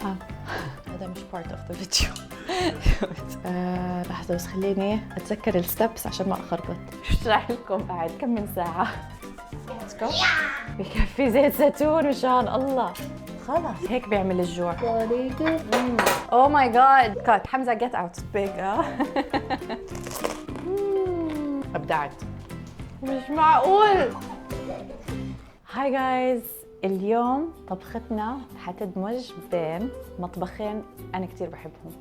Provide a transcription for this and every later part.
صراحة هذا مش part of the video. لحظة بس خليني أتذكر الستبس عشان ما أخربط. اشرح لكم بعد كم من ساعة. Let's go. بكفي زيت زيتون مشان الله. خلاص هيك بيعمل الجوع. Oh my god. كات حمزة get out. Big. أبدعت. مش معقول. Hi guys. اليوم طبختنا حتدمج بين مطبخين أنا كتير بحبهم،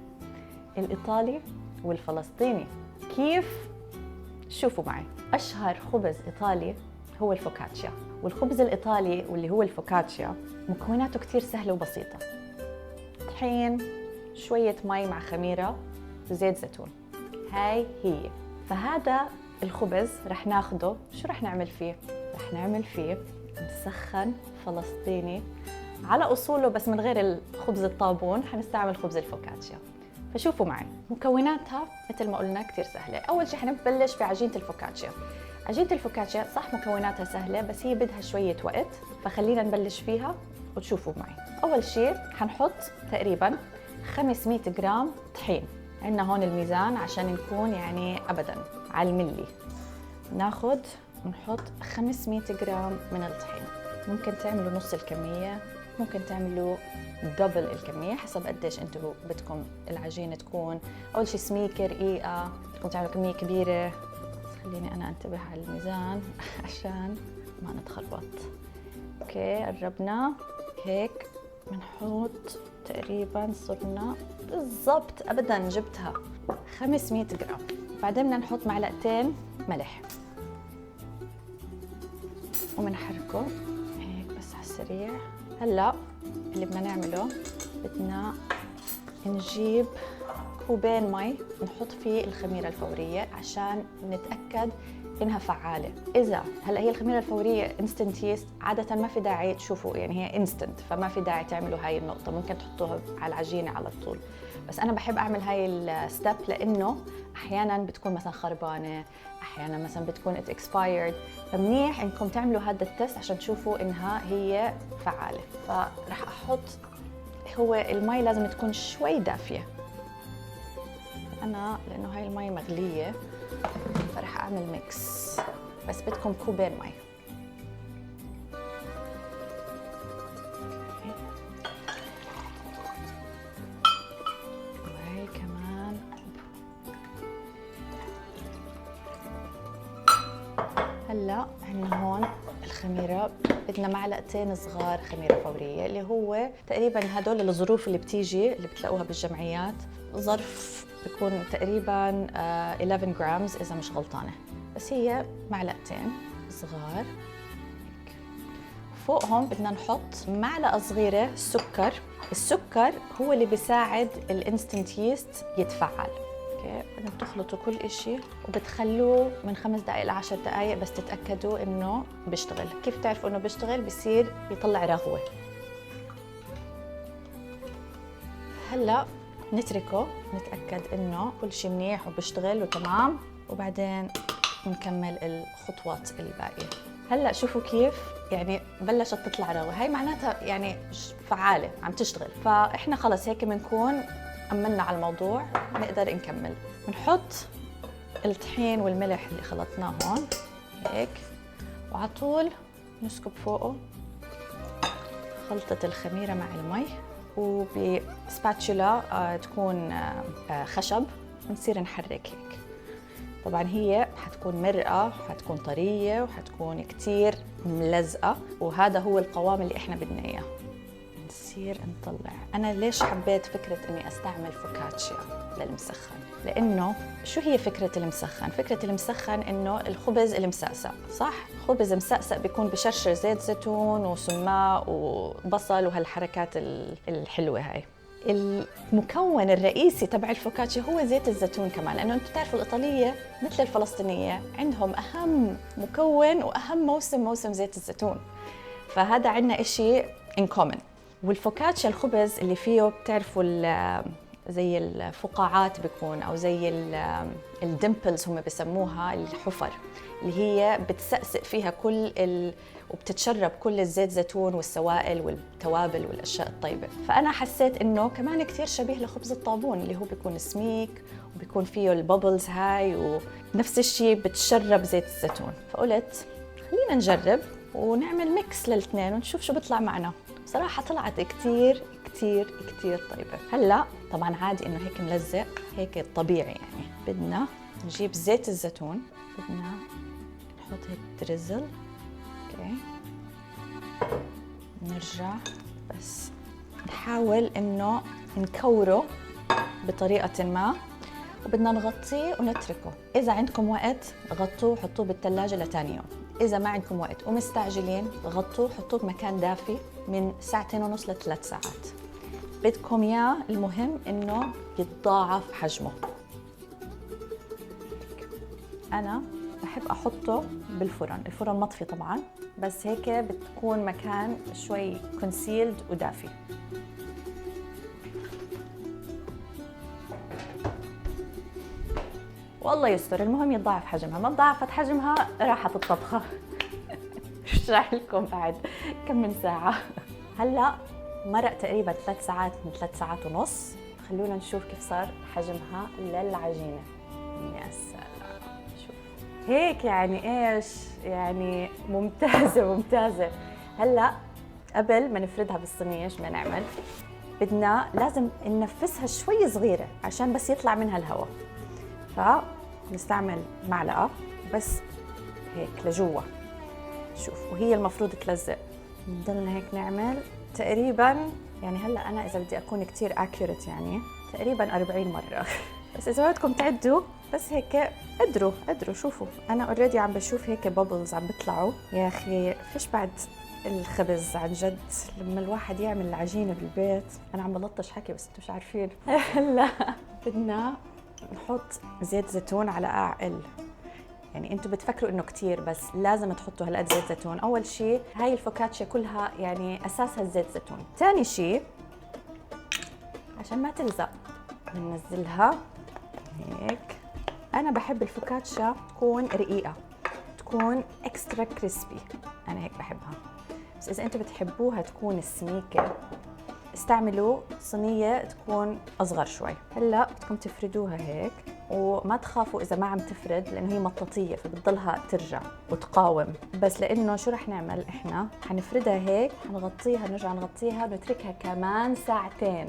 الإيطالي والفلسطيني. كيف؟ شوفوا معي. أشهر خبز إيطالي هو الفوكاتشيا، والخبز الإيطالي واللي هو الفوكاتشيا مكوناته كتير سهلة وبسيطة. طحين، شوية مي مع خميرة وزيت زيتون. هاي هي. فهذا الخبز رح ناخده، شو رح نعمل فيه؟ رح نعمل فيه مسخن فلسطيني على أصوله بس من غير الخبز الطابون، حنستعمل خبز الفوكاتشيا. فشوفوا معي مكوناتها مثل ما قلنا كتير سهلة. أول شيء حنبلش بعجينة الفوكاتشيا. عجينة الفوكاتشيا صح مكوناتها سهلة بس هي بدها شوية وقت، فخلينا نبلش فيها وتشوفوا معي. أول شيء حنحط تقريباً 500 جرام طحين. عندنا هون الميزان عشان نكون يعني أبداً على الملي. ناخد ونحط 500 جرام من الطحين. ممكن تعملوا نص الكمية، ممكن تعملوا دبل الكمية حسب قديش انتوا بدكم العجينة تكون. أول شيء سميكة رقيقة، بدكم تعملوا كمية كبيرة. خليني أنا أنتبه على الميزان عشان ما نتخربط. أوكي قربنا هيك. بنحط تقريبا صرنا بالضبط أبدا جبتها 500 جرام. بعدين بدنا نحط معلقتين ملح ومنحركه هيك بس على السريع. هلا اللي بدنا نعمله بدنا نجيب كوبين مي نحط فيه الخميرة الفورية عشان نتأكد إنها فعالة. إذا هلا هي الخميرة الفورية انستنت ييست، عادة ما في داعي تشوفوا يعني هي انستنت، فما في داعي تعملوا هاي النقطة، ممكن تحطوها على العجينة على طول. بس أنا بحب أعمل هاي الستep لأنه أحياناً بتكون مثلاً خربانة، أحياناً مثلاً بتكون it expired، فمنيح إنكم تعملوا هذا التست عشان تشوفوا إنها هي فعالة. فرح أحط، هو المي لازم تكون شوي دافية. أنا لأنه هاي المي مغلية فرح أعمل ميكس، بس بدكم كوبين مي. وهي كمان. هلا عندنا هون الخميرة، بدنا معلقتين صغار خميرة فورية، اللي هو تقريبا هدول الظروف اللي بتيجي اللي بتلاقوها بالجمعيات. ظرف بيكون تقريبا 11 جرامز إذا مش غلطانة، بس هي معلقتين صغار. فوقهم بدنا نحط معلقة صغيرة سكر. السكر هو اللي بيساعد الانستنت ييست يتفعل. اوكي، بدنا تخلطوا كل إشي وبتخلوه من 5 دقائق ل10 دقائق بس تتأكدوا إنه بيشتغل. كيف تعرفوا إنه بيشتغل؟ بصير يطلع رغوة. هلا نتركه نتأكد إنه كل شيء منيح وبيشتغل وتمام، وبعدين نكمل الخطوات الباقية. هلا شوفوا كيف يعني بلشت تطلع رغوة، هاي معناتها يعني فعالة عم تشتغل. فإحنا خلص هيك بنكون أمنا على الموضوع، نقدر نكمل. بنحط الطحين والملح اللي خلطناه هون هيك، وعلى طول نسكب فوقه خلطة الخميرة مع المي، وبسباتشولا تكون خشب بنصير نحرك هيك. طبعاً هي حتكون مرقة، حتكون طرية، وحتكون كتير ملزقة، وهذا هو القوام اللي إحنا بدنا إياه. نصير نطلع. أنا ليش حبيت فكرة إني أستعمل فوكاتشيا للمسخن؟ لأنه شو هي فكرة المسخن؟ فكرة المسخن إنه الخبز المسقسق، صح؟ خبز مسقسق بيكون بشرشر زيت زيتون وسماق وبصل وهالحركات الحلوة هاي. المكون الرئيسي تبع الفوكاتشيا هو زيت الزيتون كمان، لأنه أنتم بتعرفوا الإيطالية مثل الفلسطينية عندهم أهم مكون وأهم موسم زيت الزيتون، فهذا عندنا إشي in common. والفوكاتشيا الخبز اللي فيه بتعرفوا زي الفقاعات بيكون، او زي الديمبلز هم بسموها، الحفر اللي هي بتسقسق فيها وبتتشرب كل الزيت زيتون والسوائل والتوابل والاشياء الطيبه. فانا حسيت انه كمان كثير شبيه لخبز الطابون اللي هو بيكون سميك وبيكون فيه البابلز هاي، ونفس الشيء بتشرب زيت الزيتون. فقلت خلينا نجرب ونعمل ميكس للاثنين ونشوف شو بيطلع معنا. صراحه طلعت كثير كثير كثير طيبه. هلا طبعا عادي انه هيك ملزق، هيك الطبيعي يعني. بدنا نجيب زيت الزيتون، بدنا نحط هيك دريزل. اوكي، نرجع بس نحاول انه نكوره بطريقه ما، وبدنا نغطيه ونتركه. اذا عندكم وقت غطوه حطوه بالثلاجه لثاني يوم. اذا ما عندكم وقت ومستعجلين غطوه حطوه بمكان دافي من 2.5 ل3 ساعات. بدكم اياه المهم انه يتضاعف حجمه. انا بحب احطه بالفرن، الفرن مطفي طبعا، بس هيك بتكون مكان شوي كونسيلد ودافي. والله يستر، المهم يتضاعف حجمها. ما تضاعفت حجمها راحت الطبخه. اشرح لكم بعد كم من ساعه. هلا مرق تقريبا 3 ساعات من 3 ساعات ونص. خلونا نشوف كيف صار حجمها للعجينه. يا سلام، شوف هيك يعني ايش يعني، ممتازه ممتازه. هلا قبل ما نفردها بالصينيه ايش بدنا نعمل؟ لازم ننفسها شوي صغيره عشان بس يطلع منها الهواء. فنستعمل معلقه بس هيك لجوا، شوف، وهي المفروض تلزق. نضلنا هيك نعمل تقريبا، يعني هلا انا اذا بدي اكون كثير اكيوريت يعني تقريبا 40 مره. بس اذا بدكم تعدوا بس هيك قدروا شوفوا. انا اوريدي عم بشوف هيك بابلز عم بيطلعوا. يا اخي فيش بعد الخبز عن جد لما الواحد يعمل العجينه بالبيت. انا عم بلطش حكي بس انتم مش عارفين. هلا بدنا نحط زيت زيتون على اعقل. يعني انتم بتفكروا انه كتير، بس لازم تحطوا هالقد زيت زيتون. اول شيء هاي الفوكاتشا كلها يعني اساسها الزيت زيتون. ثاني شيء عشان ما تلزق بننزلها هيك. انا بحب الفوكاتشا تكون رقيقه، تكون اكسترا كريسبي، انا هيك بحبها. بس اذا انتم بتحبوها تكون سميكه استعملوا صينيه تكون اصغر شوي. هلا بدكم تفردوها هيك، وما تخافوا اذا ما عم تفرد لانه هي مطاطيه فبتضلها ترجع وتقاوم. بس لانه شو رح نعمل احنا؟ حنفردها هيك، حنغطيها، نرجع نغطيها ونتركها كمان ساعتين.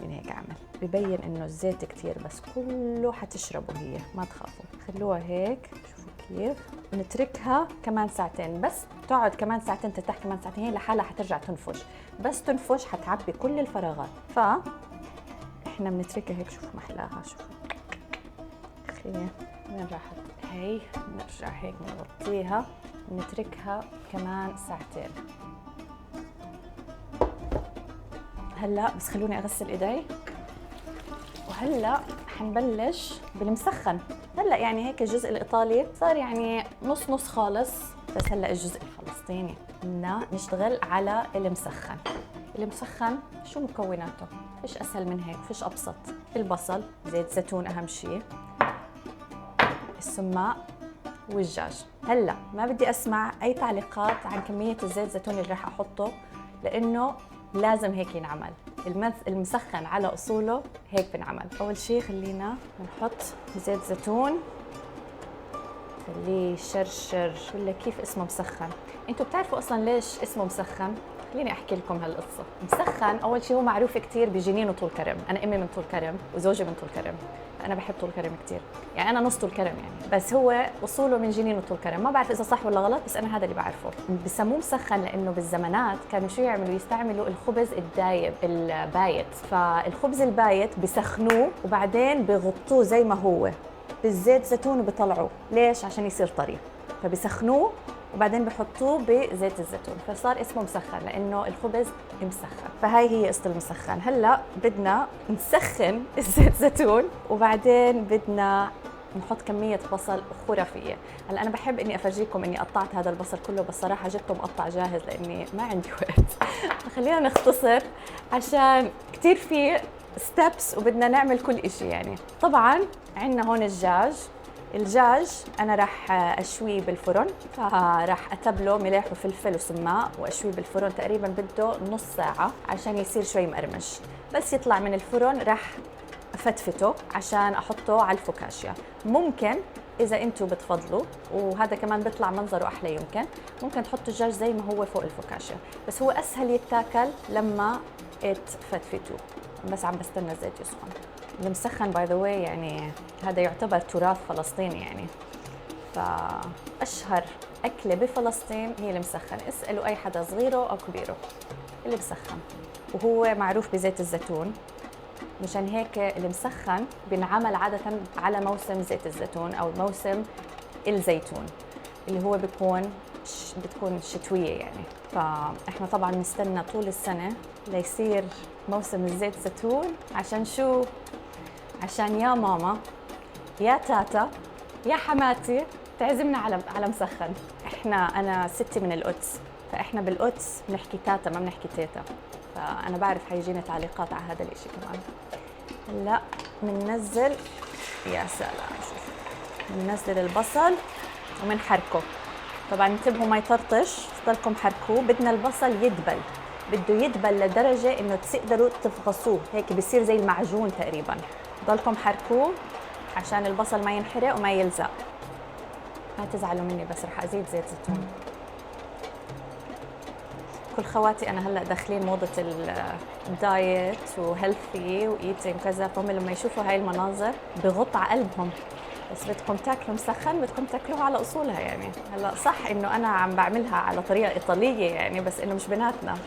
من هيك عمل ببين انه الزيت كتير، بس كله حتشربه هي، ما تخافوا. خلوها هيك، شوفوا كيف. نتركها كمان ساعتين، بس تقعد كمان ساعتين ترتاح كمان ساعتين، هي لحالها حترجع تنفش. بس تنفش حتعبي كل الفراغات. احنا بنتركها هيك. شوفوا محلاها، شوفوا اخي وين راحت هي. نرجع هيك نغطيها ونتركها كمان ساعتين. هلا بس خلوني اغسل ايدي. وهلا حنبلش بالمسخن. هلا يعني هيك الجزء الايطالي صار يعني نص نص خالص، بس هلا الجزء الفلسطيني بدنا نشتغل على المسخن. المسخن شو مكوناته؟ فيش اسهل من هيك، فيش ابسط. البصل، زيت زيتون اهم شيء، السماق والدجاج. هلا ما بدي اسمع اي تعليقات عن كميه الزيت زيتون اللي راح احطه، لانه لازم هيك ينعمل. المسخن على اصوله هيك بنعمل. اول شيء خلينا نحط زيت زيتون، خليه يشرشر. ولا كيف اسمه مسخن؟ انتوا بتعرفوا اصلا ليش اسمه مسخن؟ خليني احكي لكم هالقصه. مسخن اول شيء هو معروف كثير بجنين وطول كرم. انا امي من طول كرم وزوجي من طول كرم، انا بحب طول كرم كثير، يعني انا نص طول كرم يعني، بس هو اصوله من جنين وطول كرم. ما بعرف اذا صح ولا غلط، بس انا هذا اللي بعرفه. بسموه مسخن لانه بالزمانات كانوا شو يعملوا؟ يستعملوا الخبز الدايب البايت. فالخبز البايت بسخنوه وبعدين بغطوه زي ما هو بالزيت زيتون وبيطلعوه. ليش؟ عشان يصير طري. فبسخنوه وبعدين بحطوه بزيت الزيتون، فصار اسمه مسخن لانه الخبز مسخن. فهاي هي قصة المسخن. هلا بدنا نسخن الزيت زيتون، وبعدين بدنا نحط كمية بصل خرافية. هلا أنا بحب إني أفرجيكم إني قطعت هذا البصل كله، بس صراحة جبته مقطع جاهز لأني ما عندي وقت. فخلينا نختصر عشان كتير فيه ستيبس وبدنا نعمل كل إشي يعني. طبعاً عندنا هون الدجاج أنا راح أشويه بالفرن، فراح أتبله ملح وفلفل وسماق وأشويه بالفرن تقريباً بده نص ساعة عشان يصير شوي مقرمش. بس يطلع من الفرن راح أفتفته عشان أحطه على الفوكاشيا. ممكن إذا أنتوا بتفضلوا، وهذا كمان بيطلع منظره أحلى، ممكن تحطوا الدجاج زي ما هو فوق الفوكاشيا، بس هو أسهل يتاكل لما تفتفتوه. بس عم بستنى الزيت يسخن. المسخن باي ذا واي يعني هذا يعتبر تراث فلسطيني يعني، فأشهر أكلة بفلسطين هي المسخن. اسألوا أي حدا صغيره أو كبيره اللي بسخن، وهو معروف بزيت الزيتون. مشان هيك المسخن بنعمل عادة على موسم زيت الزيتون أو موسم الزيتون اللي هو بتكون شتوية يعني. فإحنا طبعاً نستنى طول السنة ليصير موسم الزيت زيتون عشان شو؟ عشان يا ماما يا تاتا يا حماتي تعزمنا على مسخن. أنا ستي من القدس، فإحنا بالقدس بنحكي تاتا ما بنحكي تيتا، فأنا بعرف حيجيني تعليقات على هذا الإشي كمان. هلا بننزل، يا سلام، شوف بننزل البصل وبنحركه. طبعا انتبهوا ما يطرطش، ضلكم حركوه. بدنا البصل يدبل، بده يدبل لدرجة انه تقدروا تفغصوه، هيك بصير زي المعجون تقريبا. ضلكم حركوه عشان البصل ما ينحرق وما يلزق. ما تزعلوا مني بس رح ازيد زيت زيتون. كل خواتي انا هلا داخلين موضه الدايت وهيلثي وايتينج كذا، فهم لما يشوفوا هاي المناظر بغط على قلبهم. بس بدكم تاكلوا مسخن بدكم تاكلوها على اصولها يعني. هلا صح انه انا عم بعملها على طريقه ايطاليه يعني، بس انه مش بناتنا.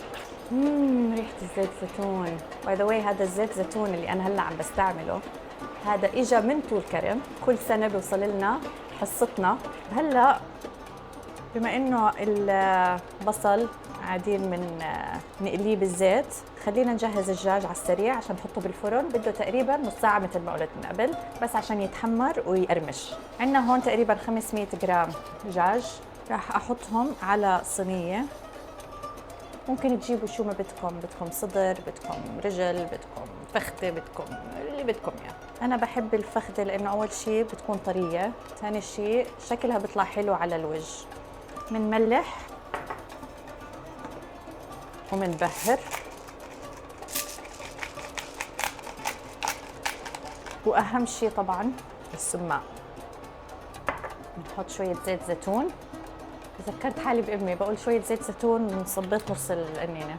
ريحه الزيت زيتون. باي ذا واي هذا الزيت زيتون اللي انا هلا عم بستعمله هذا اجى من طول كرم، كل سنه بيوصل لنا حصتنا. هلا بما انه البصل قاعدين من نقليه بالزيت، خلينا نجهز الدجاج على السريع عشان نحطه بالفرن. بده تقريبا نص ساعه مثل ما قلت من قبل، بس عشان يتحمر ويقرمش. عندنا هون تقريبا 500 جرام دجاج، راح احطهم على صينيه. ممكن تجيبوا شو ما بدكم صدر، بدكم رجل، بدكم فخده، بدكم اللي بدكم اياه. انا بحب الفخده لانه اول شيء بتكون طريه، ثاني شيء شكلها بيطلع حلو على الوجه. منملح ومنبهر، واهم شيء طبعا السماق. بنحط شويه زيت زيتون. تذكرت حالي بامي بقول شويه زيت زيتون وصبيت نص القنينه.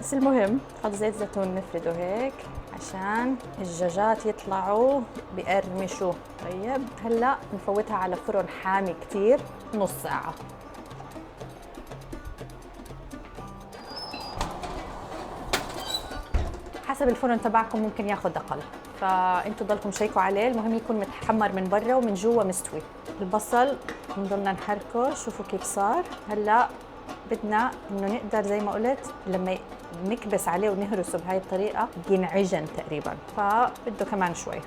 بس المهم نحط زيت زيتون نفرده هيك عشان الدجاجات يطلعوا بقرمشوا. طيب هلا نفوتها على فرن حامي كتير نص ساعه. حسب الفرن تبعكم ممكن ياخذ اقل، فانتوا ضلكم شيكوا عليه. المهم يكون متحمر من برا ومن جوا مستوي. البصل بنضلنا نحركه، شوفوا كيف صار. هلا بدنا انه نقدر زي ما قلت لما نكبس عليه ونهرسه بهاي الطريقه ينعجن تقريبا، فبده كمان شوي.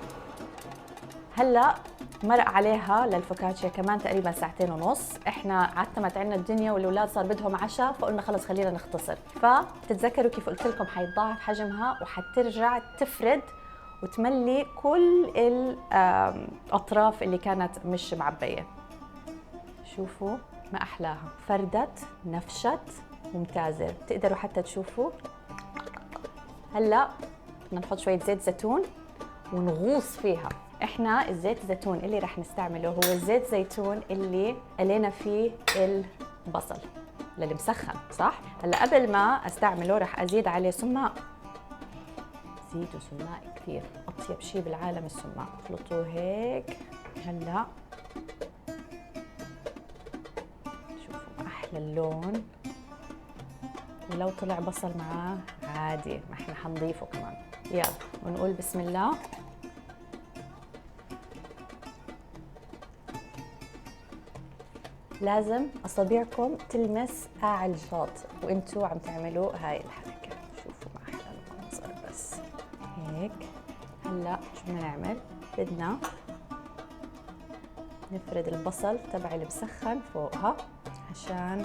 هلا مرق عليها للفوكاتشيا كمان تقريبا 2.5 ساعة. احنا عتمت عنا الدنيا والاولاد صار بدهم عشاء، فقلنا خلص خلينا نختصر. فتتذكروا كيف قلت لكم حيتضاعف حجمها وحترجع تفرد وتملي كل الاطراف اللي كانت مش معبيه. شوفوا ما احلاها، فردت نفشت ممتازه. بتقدروا حتى تشوفوا. هلا بدنا نحط شويه زيت زيتون ونغوص فيها. احنا الزيت الزيتون اللي رح نستعمله هو الزيت زيتون اللي قلينا فيه البصل للمسخن، صح؟ هلا قبل ما استعمله رح ازيد عليه سماق. زيدوا سماق كثير، اطيب شيء بالعالم السماق. اخلطوه هيك. هلا شوفوا احلى اللون، ولو طلع بصل معاه عادي، ما احنا حنضيفه كمان. يلا ونقول بسم الله. لازم اصابعكم تلمس قاع الشاط وانتوا عم تعملوا هاي الحركه. شوفوا ما احلى المنظر. بس هيك. هلا شو بدنا نعمل؟ بدنا نفرد البصل تبع المسخن فوقها عشان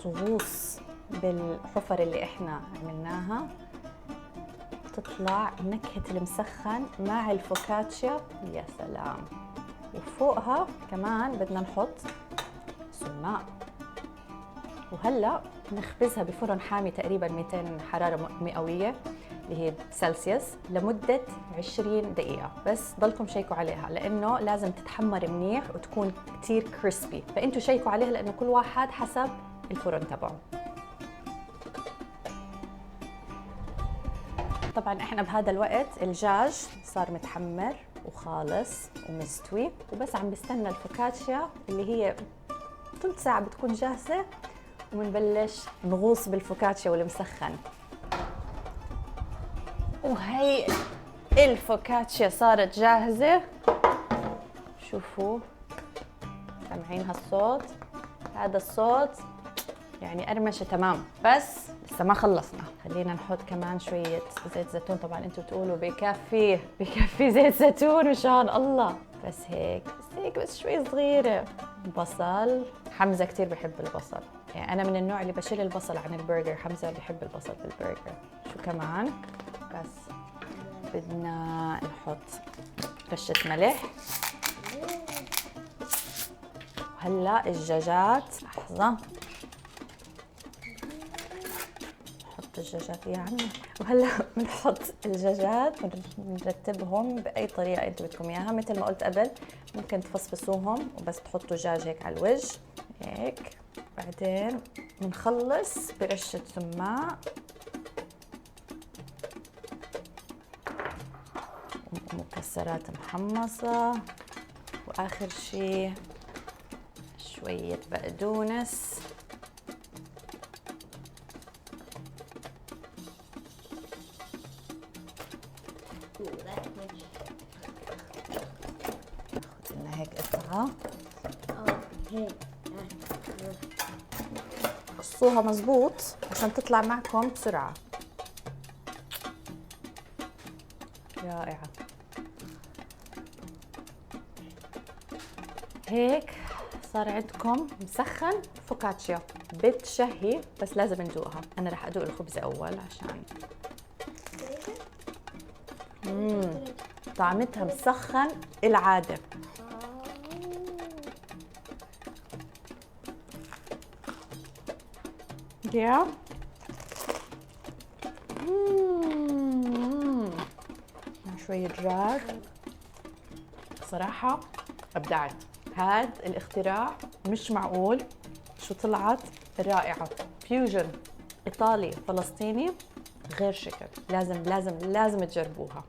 تغوص بالحفر اللي احنا عملناها، تطلع نكهة المسخن مع الفوكاتشيا. يا سلام. وفوقها كمان بدنا نحط سماق. وهلا نخبزها بفرن حامي تقريبا 200 حرارة مئوية اللي هي سلسيوس لمدة 20 دقيقة. بس ضلكم شيكوا عليها لأنه لازم تتحمر منيح وتكون كتير كريسبي، فأنتوا شيكوا عليها لأنه كل واحد حسب الفرن تبعه. طبعا احنا بهذا الوقت الدجاج صار متحمر وخالص ومستوي، وبس عم بستنى الفوكاتشيا اللي هي ثلث ساعة بتكون جاهزة، وبنبلش نغوص بالفوكاتشيا والمسخن. وهي الفوكاتشيا صارت جاهزة. شوفوا سامعين هالصوت؟ هذا الصوت يعني قرمشة تمام. بس لسه ما خلصنا، خلينا نحط كمان شوية زيت زيتون. طبعا انتوا بتقولوا بكفي زيت زيتون مشان الله، بس هيك بس شوي صغيرة. بصل، حمزة كتير بحب البصل، يعني أنا من النوع اللي بشيل البصل عن البرجر. حمزة بحب البصل بالبرجر. شو كمان؟ بس بدنا نحط رشة ملح. وهلا الدجاجات، لحظة نحط الدجاجات يا عمي. وهلا بنحط الدجاجات ونرتبهم بأي طريقة انتم بدكم اياها. مثل ما قلت قبل ممكن تفصفصوهم وبس تحطوا دجاج هيك على الوجه هيك. بعدين بنخلص برشة سماق ومكسرات محمصة، وآخر شي شوية بقدونس. خدنا هيك قطعة، قصوها مزبوط عشان تطلع معكم بسرعة. رائعة. هيك صار عندكم مسخن فوكاتشيا بتشهي، بس لازم ندوقها. أنا رح أدوق الخبزة أول عشان طعمتها مسخن العادة. يا مع شوية دجاج. صراحة أبدعت. هاد الاختراع مش معقول شو طلعت رائعة. فيوجن إيطالي فلسطيني غير شكل. لازم تجربوها.